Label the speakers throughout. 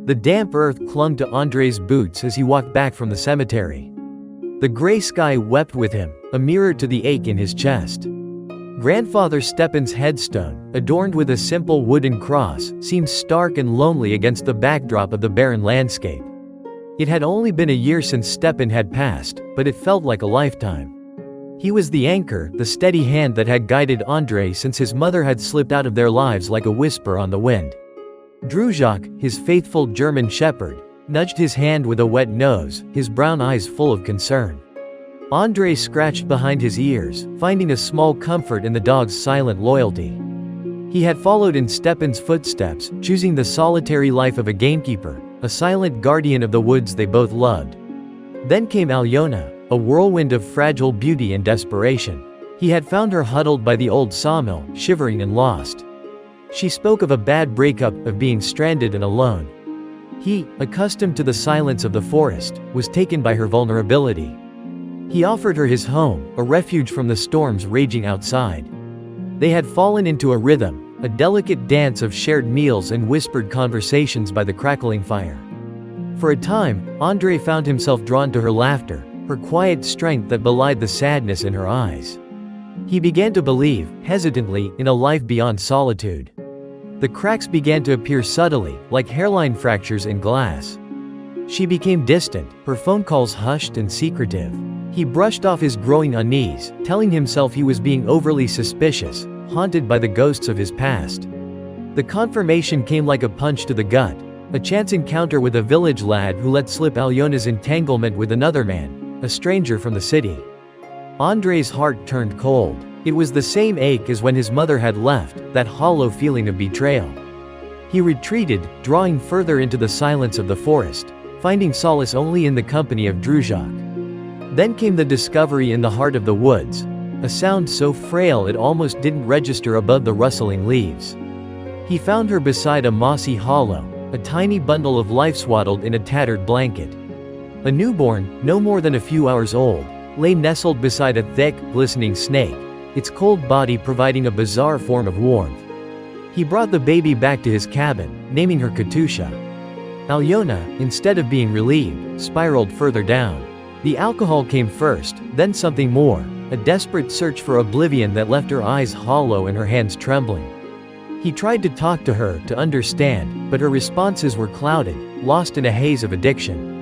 Speaker 1: The damp earth clung to Andrei's boots as he walked back from the cemetery. The gray sky wept with him, a mirror to the ache in his chest. Grandfather Stepan's headstone, adorned with a simple wooden cross, seemed stark and lonely against the backdrop of the barren landscape. It had only been a year since Stepan had passed, but it felt like a lifetime. He was the anchor, the steady hand that had guided Andrei since his mother had slipped out of their lives like a whisper on the wind. Druzhak, his faithful German shepherd, nudged his hand with a wet nose, his brown eyes full of concern. Andrei scratched behind his ears, finding a small comfort in the dog's silent loyalty. He had followed in Stepan's footsteps, choosing the solitary life of a gamekeeper, a silent guardian of the woods they both loved. Then came Alyona, a whirlwind of fragile beauty and desperation. He had found her huddled by the old sawmill, shivering and lost. She spoke of a bad breakup, of being stranded and alone. He, accustomed to the silence of the forest, was taken by her vulnerability. He offered her his home, a refuge from the storms raging outside. They had fallen into a rhythm, a delicate dance of shared meals and whispered conversations by the crackling fire. For a time, Andrei found himself drawn to her laughter, her quiet strength that belied the sadness in her eyes. He began to believe, hesitantly, in a life beyond solitude. The cracks began to appear subtly, like hairline fractures in glass. She became distant, her phone calls hushed and secretive. He brushed off his growing unease, telling himself he was being overly suspicious, haunted by the ghosts of his past. The confirmation came like a punch to the gut, a chance encounter with a village lad who let slip Alyona's entanglement with another man, a stranger from the city. Andrei's heart turned cold. It was the same ache as when his mother had left, that hollow feeling of betrayal. He retreated, drawing further into the silence of the forest, finding solace only in the company of Druzhak. Then came the discovery in the heart of the woods, a sound so frail it almost didn't register above the rustling leaves. He found her beside a mossy hollow, a tiny bundle of life swaddled in a tattered blanket. A newborn, no more than a few hours old, lay nestled beside a thick, glistening snake, its cold body providing a bizarre form of warmth. He brought the baby back to his cabin, naming her Katusha. Alyona, instead of being relieved, spiraled further down. The alcohol came first, then something more, a desperate search for oblivion that left her eyes hollow and her hands trembling. He tried to talk to her, to understand, but her responses were clouded, lost in a haze of addiction.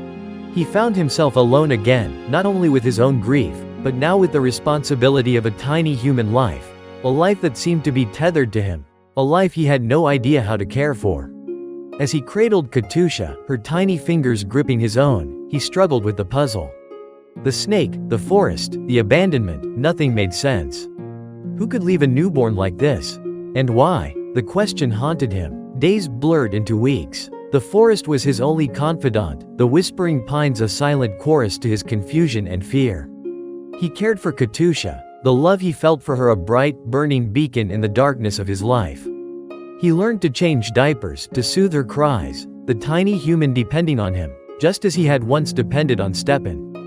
Speaker 1: He found himself alone again, not only with his own grief, but now with the responsibility of a tiny human life, a life that seemed to be tethered to him, a life he had no idea how to care for. As he cradled Katusha, her tiny fingers gripping his own, he struggled with the puzzle. The snake, the forest, the abandonment, nothing made sense. Who could leave a newborn like this? And why? The question haunted him. Days blurred into weeks. The forest was his only confidant, the whispering pines a silent chorus to his confusion and fear. He cared for Katusha, the love he felt for her a bright, burning beacon in the darkness of his life. He learned to change diapers, to soothe her cries, the tiny human depending on him, just as he had once depended on Stepan.